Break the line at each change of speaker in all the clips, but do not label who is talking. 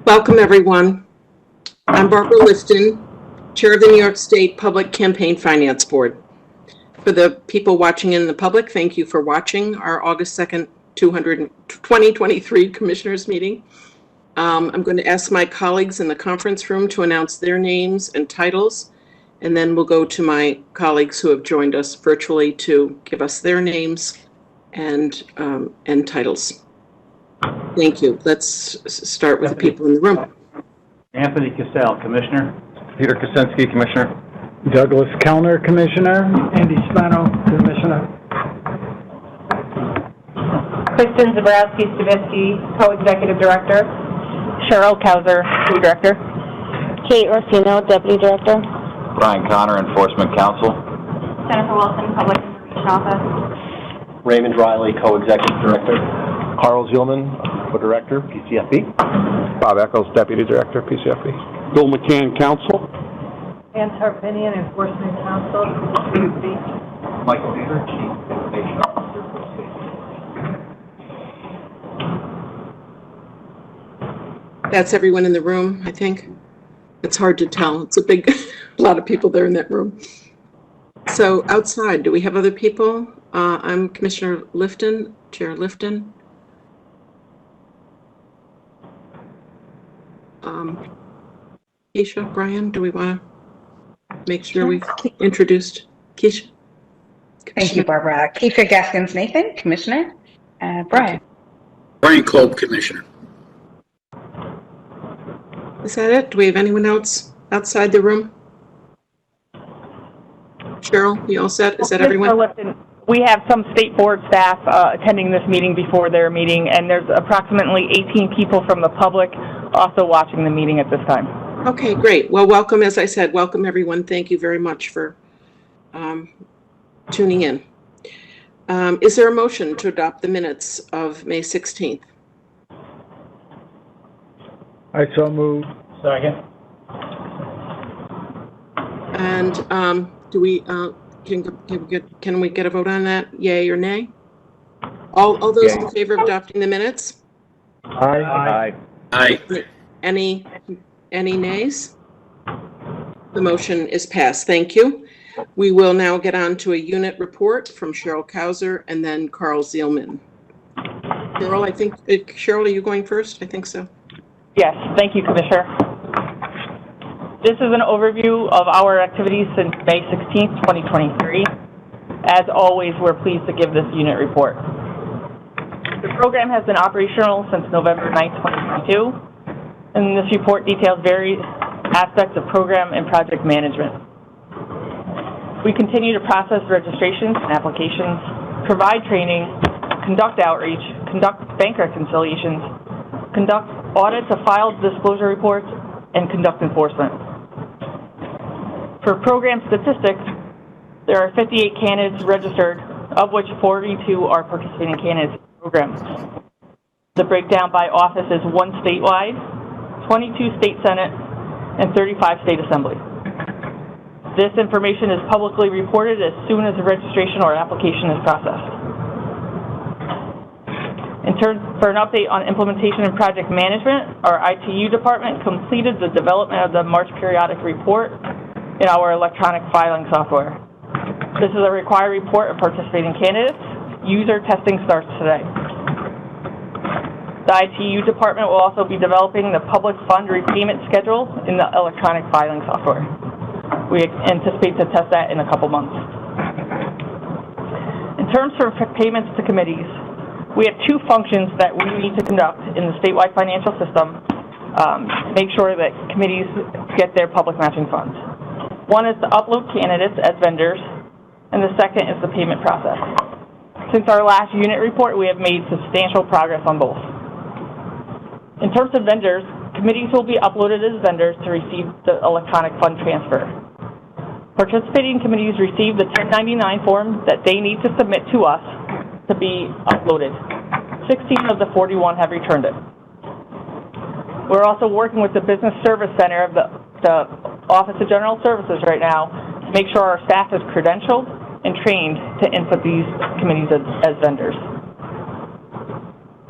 Welcome, everyone. I'm Barbara Lifton, Chair of the New York State Public Campaign Finance Board. For the people watching in the public, thank you for watching our August 2nd, 2023 Commissioners meeting. I'm going to ask my colleagues in the conference room to announce their names and titles, and then we'll go to my colleagues who have joined us virtually to give us their names and titles. Thank you. Let's start with the people in the room.
Anthony Cassell, Commissioner.
Peter Kuczynski, Commissioner.
Douglas Kellner, Commissioner.
Andy Spano, Commissioner.
Kristen Zabrowski-Savitsky, Co-Executive Director. Cheryl Kauser, Co-Director.
Kate Rossino, Deputy Director.
Brian Connor, Enforcement Counsel.
Jennifer Wilson, Public Information Office.
Raymond Riley, Co-Executive Director. Carl Zielman, Co-Director, PCFB.
Bob Eccles, Deputy Director, PCFB.
Bill McCann, Counsel.
Ann Tarpinian, Enforcement Counsel.
Michael Hager, Chief Information Officer for Safety.
That's everyone in the room, I think. It's hard to tell. It's a big, a lot of people there in that room. So outside, do we have other people? I'm Commissioner Lifton, Chair Lifton. Keisha, Brian, do we want to make sure we've introduced Keisha?
Thank you, Barbara. Keisha Gaskins-Nathan, Commissioner. Brian.
Brian Kolb, Commissioner.
Is that it? Do we have anyone else outside the room? Cheryl, you all set? Is that everyone?
We have some state board staff attending this meeting before their meeting, and there's approximately 18 people from the public also watching the meeting at this time.
Okay, great. Well, welcome. As I said, welcome everyone. Thank you very much for tuning in. Is there a motion to adopt the minutes of May 16th?
I so move.
Second.
And do we can we get a vote on that? Yay or nay? All those in favor of adopting the minutes?
Aye.
Aye.
Any nays? The motion is passed. Thank you. We will now get on to a unit report from Cheryl Kauser and then Carl Zielman. Cheryl, I think, Cheryl, are you going first? I think so.
Yes, thank you, Commissioner. This is an overview of our activities since May 16th, 2023. As always, we're pleased to give this unit report. The program has been operational since November 9th, 2022, and this report details various aspects of program and project management. We continue to process registrations and applications, provide training, conduct outreach, conduct bank reconciliations, conduct audits of filed disclosure reports, and conduct enforcement. For program statistics, there are 58 candidates registered, of which 42 are participating candidates in the program. The breakdown by office is 1 statewide, 22 state senate, and 35 state assembly. This information is publicly reported as soon as the registration or application is processed. For an update on implementation and project management, our ITU department completed the development of the March periodic report in our electronic filing software. This is a required report of participating candidates. User testing starts today. The ITU department will also be developing the public fund repayment schedule in the electronic filing software. We anticipate to test that in a couple months. In terms of payments to committees, we have 2 functions that we need to conduct in the statewide financial system to make sure that committees get their public matching funds. One is to upload candidates as vendors, and the second is the payment process. Since our last unit report, we have made substantial progress on both. In terms of vendors, committees will be uploaded as vendors to receive the electronic fund transfer. Participating committees receive the 1099 form that they need to submit to us to be uploaded. 16 of the 41 have returned it. We're also working with the Business Service Center of the Office of General Services right now to make sure our staff is credentialed and trained to input these committees as vendors.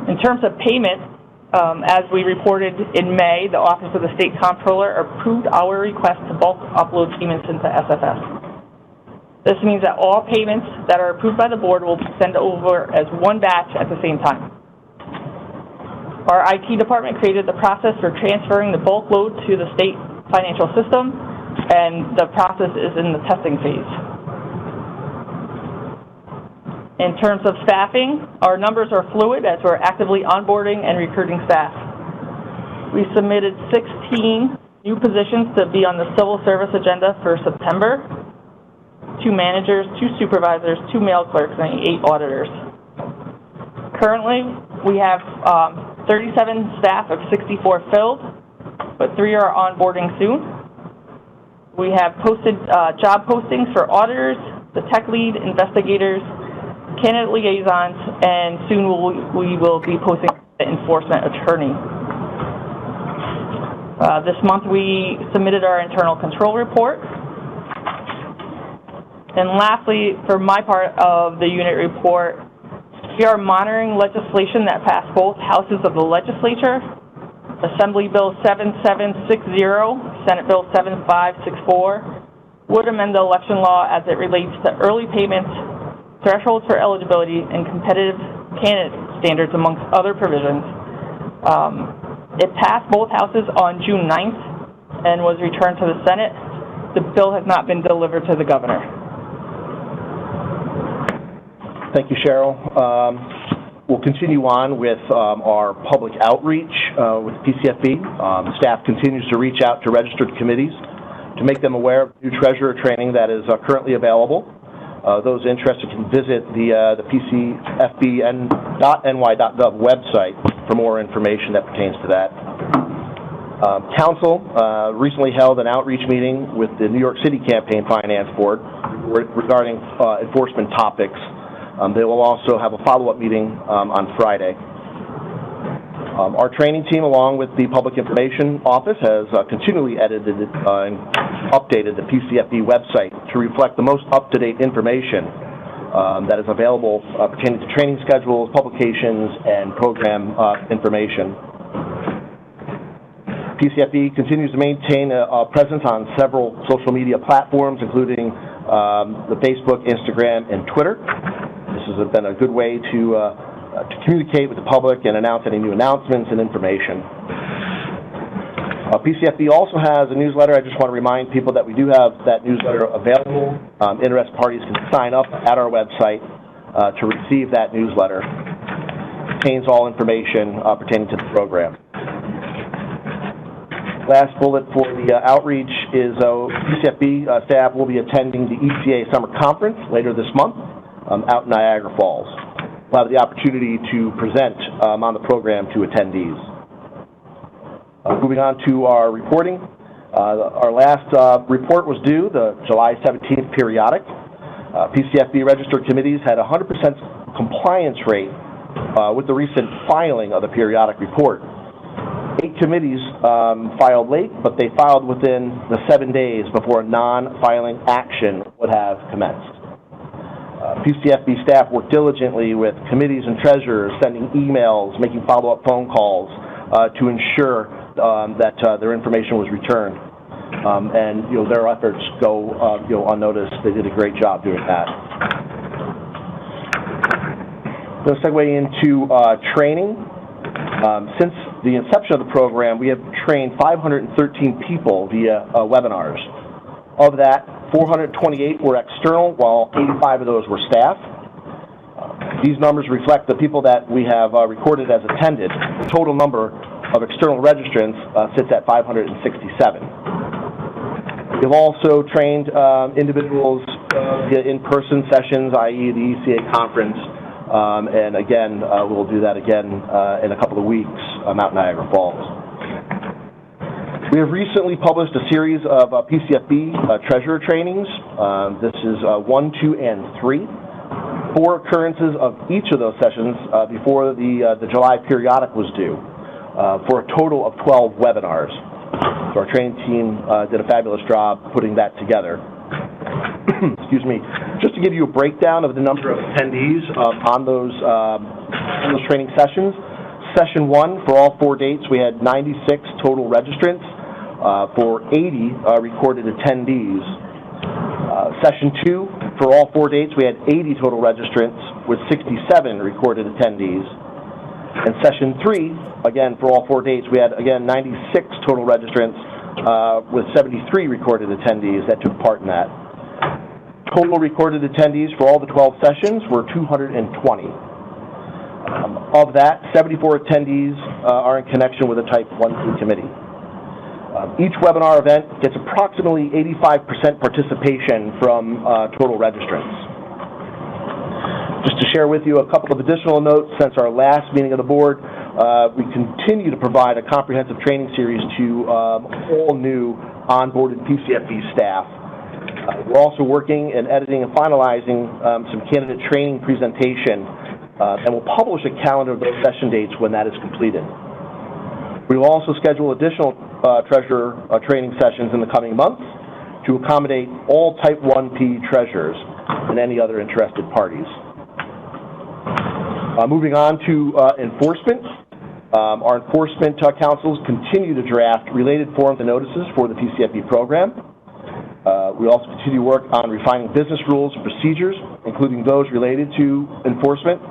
In terms of payment, As we reported in May, the Office of the State Comptroller approved our request to bulk upload payments into SFS. This means that all payments that are approved by the board will be sent over as one batch at the same time. Our IT department created the process for transferring the bulk load to the state financial system, and the process is in the testing phase. In terms of staffing, our numbers are fluid as we're actively onboarding and recruiting staff. We submitted 16 new positions to be on the civil service agenda for September: 2 managers, 2 supervisors, 2 mail clerks, and 8 auditors. Currently, we have 37 staff of 64 filled, but 3 are onboarding soon. We have posted job postings for auditors, the tech lead, investigators, candidate liaisons, and soon we will be posting the enforcement attorney. This month we submitted our internal control report. And lastly, for my part of the unit report, we are monitoring legislation that passed both houses of the legislature. Assembly Bill 7760, Senate Bill 7564 would amend the election law as it relates to early payments, thresholds for eligibility, and competitive candidate standards, amongst other provisions. It passed both houses on June 9th and was returned to the Senate. The bill has not been delivered to the governor.
Thank you, Cheryl. We'll continue on with our public outreach with PCFB. Staff continues to reach out to registered committees to make them aware of new treasurer training that is currently available. Those interested can visit the PCFB.ny.gov website for more information that pertains to that. Council recently held an outreach meeting with the New York City Campaign Finance Board regarding enforcement topics. They will also have a follow-up meeting on Friday. Our training team, along with the Public Information Office, has continually edited and updated the PCFB website to reflect the most up-to-date information that is available pertaining to training schedules, publications, and program information. PCFB continues to maintain a presence on several social media platforms, including the Facebook, Instagram, and Twitter. This has been a good way to communicate with the public and announce any new announcements and information. PCFB also has a newsletter. I just want to remind people that we do have that newsletter available. Interested parties can sign up at our website to receive that newsletter. It contains all information pertaining to the program. Last bullet for the outreach is PCFB staff will be attending the ECA Summer Conference later this month out in Niagara Falls. We'll have the opportunity to present on the program to attendees. Moving on to our reporting. Our last report was due, the July 17th periodic. PCFB registered committees had a 100% compliance rate with the recent filing of the periodic report. 8 committees filed late, but they filed within the 7 days before a non-filing action would have commenced. PCFB staff worked diligently with committees and treasurers, sending emails, making follow-up phone calls to ensure that their information was returned. And their efforts go unnoticed. They did a great job doing that. Let's segue into training. Since the inception of the program, we have trained 513 people via webinars. Of that, 428 were external, while 85 of those were staff. These numbers reflect the people that we have recorded as attended. The total number of external registrants sits at 567. We've also trained individuals via in-person sessions, i.e. the ECA conference, and again, we'll do that again in a couple of weeks out in Niagara Falls. We have recently published a series of PCFB treasurer trainings. This is 1, 2, and 3. 4 occurrences of each of those sessions before the July periodic was due, for a total of 12 webinars. So our training team did a fabulous job putting that together. Excuse me. Just to give you a breakdown of the number of attendees on those training sessions, Session 1, for all 4 dates, we had 96 total registrants for 80 recorded attendees. Session 2, for all 4 dates, we had 80 total registrants with 67 recorded attendees. And Session 3, again, for all 4 dates, we had, again, 96 total registrants with 73 recorded attendees that took part in that. Total recorded attendees for all the 12 sessions were 220. Of that, 74 attendees are in connection with a Type 1 committee. Each webinar event gets approximately 85% participation from total registrants. Just to share with you a couple of additional notes, since our last meeting of the board, we continue to provide a comprehensive training series to all new onboarded PCFB staff. We're also working and editing and finalizing some candidate training presentation, and we'll publish a calendar of those session dates when that is completed. We will also schedule additional treasurer training sessions in the coming months to accommodate all Type 1P treasurers and any other interested parties. Moving on to enforcement. Our enforcement councils continue to draft related forms and notices for the PCFB program. We also continue to work on refining business rules and procedures, including those related to enforcement.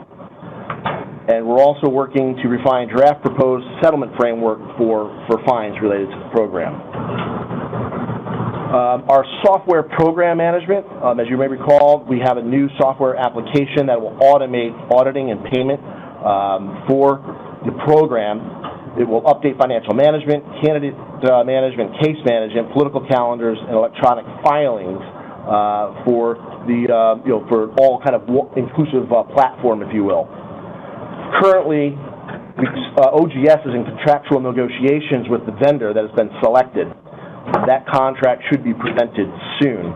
And we're also working to refine draft proposed settlement framework for fines related to the program. Our software program management, as you may recall, we have a new software application that will automate auditing and payment for the program. It will update financial management, candidate management, case management, political calendars, and electronic filings for the for all kind of inclusive platform, if you will. Currently, OGS is in contractual negotiations with the vendor that has been selected. That contract should be presented soon.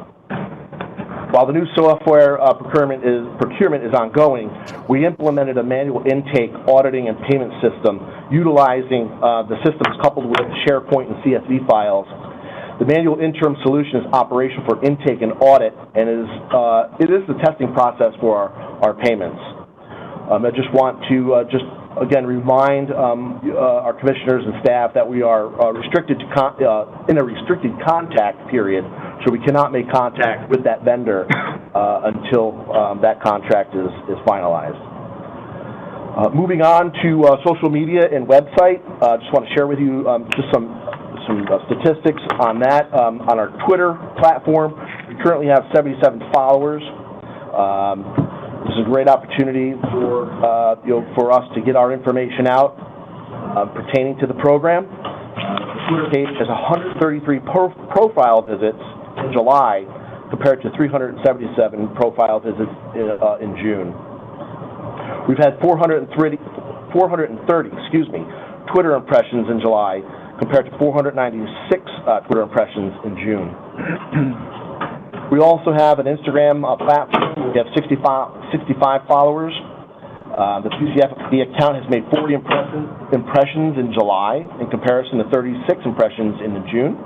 While the new software procurement is ongoing, we implemented a manual intake, auditing, and payment system utilizing the systems coupled with SharePoint and CSV files. The manual interim solution is operational for intake and audit, and it is the testing process for our payments. I just want to again remind our commissioners and staff that we are restricted to in a restricted contact period, so we cannot make contact with that vendor until that contract is finalized. Moving on to social media and website, just want to share with you just some statistics on that. On our Twitter platform, we currently have 77 followers. This is a great opportunity for us to get our information out pertaining to the program. The Twitter page has 133 profile visits in July compared to 377 profile visits in June. We've had 430 Twitter impressions in July compared to 496 Twitter impressions in June. We also have an Instagram platform. We have 65 followers. The PCFB account has made 40 impressions in July in comparison to 36 impressions in June.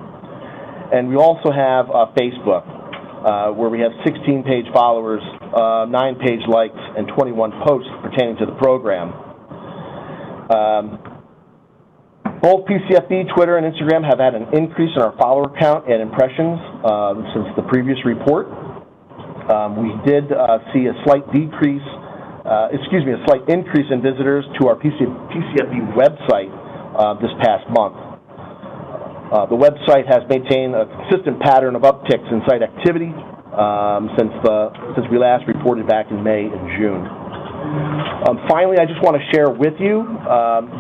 And we also have Facebook, where we have 16 page followers, 9 page likes, and 21 posts pertaining to the program. Both PCFB, Twitter, and Instagram have had an increase in our follower count and impressions since the previous report. We did see a slight increase in visitors to our PCFB website this past month. The website has maintained a consistent pattern of upticks in site activity since we last reported back in May and June. Finally, I just want to share with you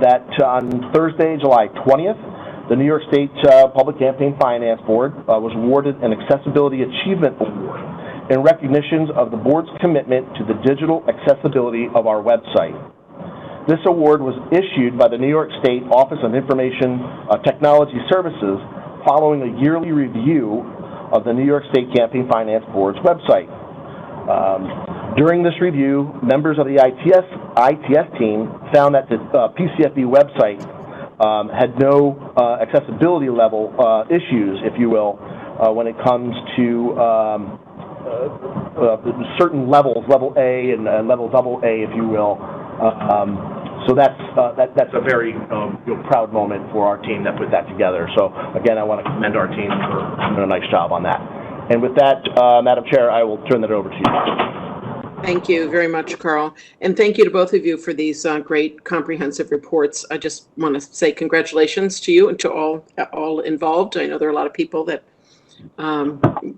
that on Thursday, July 20th, the New York State Public Campaign Finance Board was awarded an Accessibility Achievement Award in recognition of the board's commitment to the digital accessibility of our website. This award was issued by the New York State Office of Information Technology Services following a yearly review of the New York State Campaign Finance Board's website. During this review, members of the ITS team found that the PCFB website had no accessibility level issues, if you will, when it comes to certain levels, level A and level AA, if you will. So that's a very proud moment for our team that put that together. So again, I want to commend our team for doing a nice job on that. And with that, Madam Chair, I will turn that over to you.
Thank you very much, Carl. And thank you to both of you for these great comprehensive reports. I just want to say congratulations to you and to all involved. I know there are a lot of people that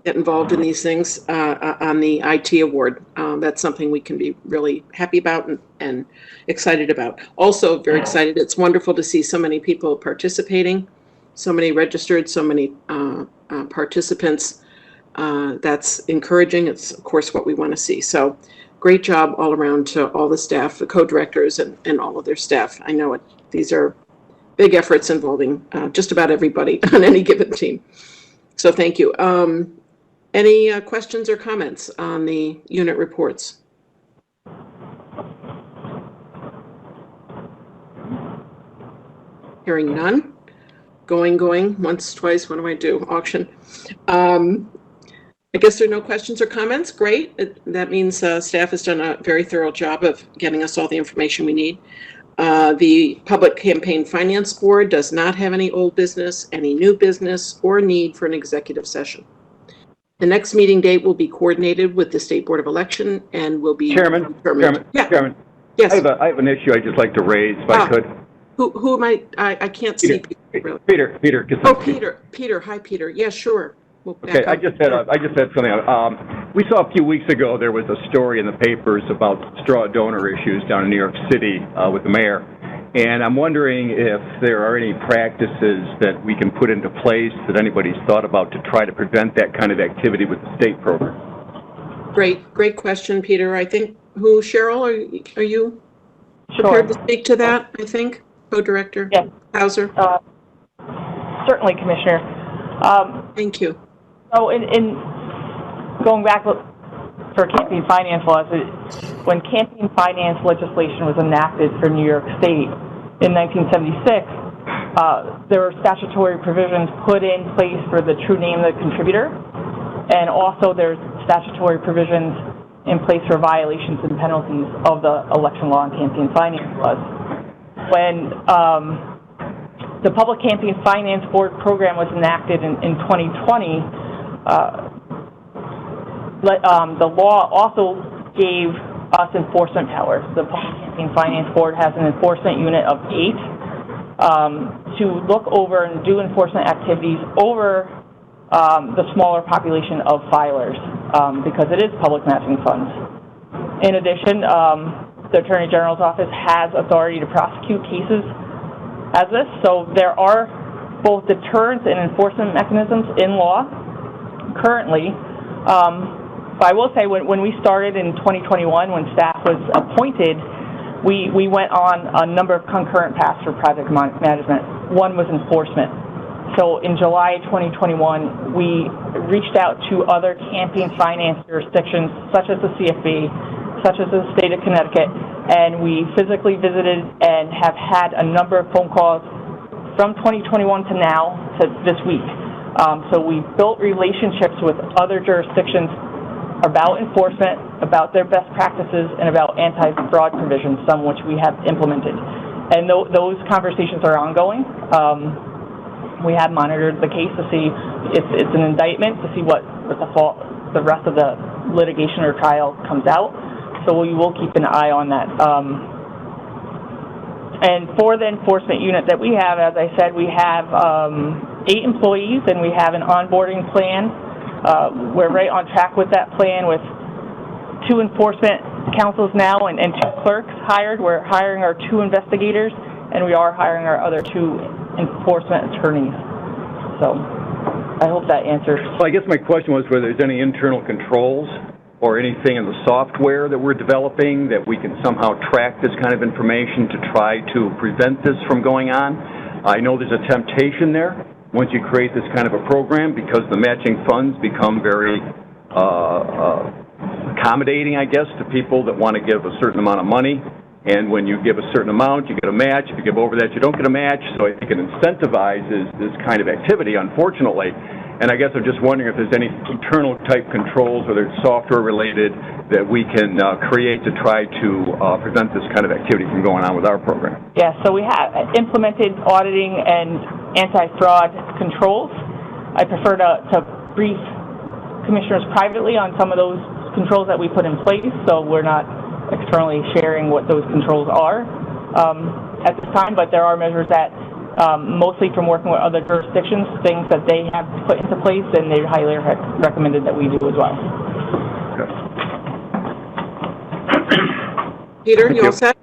get involved in these things on the IT award. That's something we can be really happy about and excited about. Also very excited. It's wonderful to see so many people participating, so many registered, so many participants. That's encouraging. It's of course what we want to see. So great job all around to all the staff, the co-directors and all of their staff. I know these are big efforts involving just about everybody on any given team. So thank you. Any questions or comments on the unit reports? Hearing none. Going, once, twice, what do I do? Auction. I guess there are no questions or comments. Great. That means staff has done a very thorough job of getting us all the information we need. The Public Campaign Finance Board does not have any old business, any new business, or need for an executive session. The next meeting date will be coordinated with the State Board of Election and will be
Chairman.
Yeah.
Chairman.
Yes.
I have an issue I'd just like to raise if I could.
Who am I? I can't see Peter. Really.
Peter.
Oh, Peter. Hi, Peter. Yeah, sure.
Okay, I just had something. We saw a few weeks ago there was a story in the papers about straw donor issues down in New York City with the mayor, and I'm wondering if there are any practices that we can put into place that anybody's thought about to try to prevent that kind of activity with the state program.
Great question, Peter. I think Cheryl, are you prepared to speak to that? I think co-director.
Yes.
Hauser.
Certainly, Commissioner.
Thank you.
So in going back for campaign finance laws, when campaign finance legislation was enacted for New York State in 1976, there were statutory provisions put in place for the true name of the contributor, and also there's statutory provisions in place for violations and penalties of the election law and campaign finance laws. When the Public Campaign Finance Board program was enacted in 2020, the law also gave us enforcement powers. The Public Campaign Finance Board has an enforcement unit of 8 to look over and do enforcement activities over the smaller population of filers because it is public matching funds. In addition, the Attorney General's office has authority to prosecute cases as this, so there are both deterrence and enforcement mechanisms in law currently. But I will say when we started in 2021, when staff was appointed, we went on a number of concurrent paths for project management. One was enforcement. So in July 2021, we reached out to other campaign finance jurisdictions, such as the CFB, such as the state of Connecticut, and we physically visited and have had a number of phone calls from 2021 to now to this week. So we built relationships with other jurisdictions about enforcement, about their best practices, and about anti-fraud provisions, some which we have implemented. And those conversations are ongoing. We have monitored the case to see if it's an indictment, to see what the rest of the litigation or trial comes out. So we will keep an eye on that. And for the enforcement unit that we have, as I said, we have 8 employees, and we have an onboarding plan. We're right on track with that plan with 2 enforcement counsels now and 2 clerks hired. We're hiring our 2 investigators, and we are hiring our other 2 enforcement attorneys. So I hope that answers.
Well, I guess my question was whether there's any internal controls or anything in the software that we're developing that we can somehow track this kind of information to try to prevent this from going on. I know there's a temptation there once you create this kind of a program because the matching funds become very accommodating, I guess, to people that want to give a certain amount of money. And when you give a certain amount, you get a match. If you give over that, you don't get a match. So I think it incentivizes this kind of activity, unfortunately. And I guess I'm just wondering if there's any internal type controls, whether it's software related, that we can create to try to prevent this kind of activity from going on with our program.
Yeah, so we have implemented auditing and anti-fraud controls. I prefer to brief commissioners privately on some of those controls that we put in place, so we're not externally sharing what those controls are at this time, but there are measures that, mostly from working with other jurisdictions, things that they have put into place, and they highly recommended that we do as well.
Peter, you all set?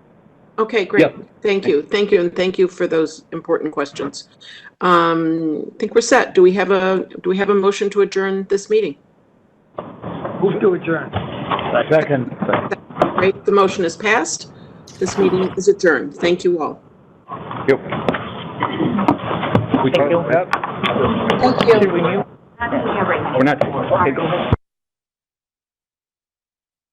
Okay, great.
Yep.
Thank you, and thank you for those important questions. I think we're set. Do we have a motion to adjourn this meeting?
Move to adjourn.
Second.
Great, the motion is passed. This meeting is adjourned. Thank you all.
Yep.
Thank you.
Thank you.
Should we move?
We're not. Okay, go ahead.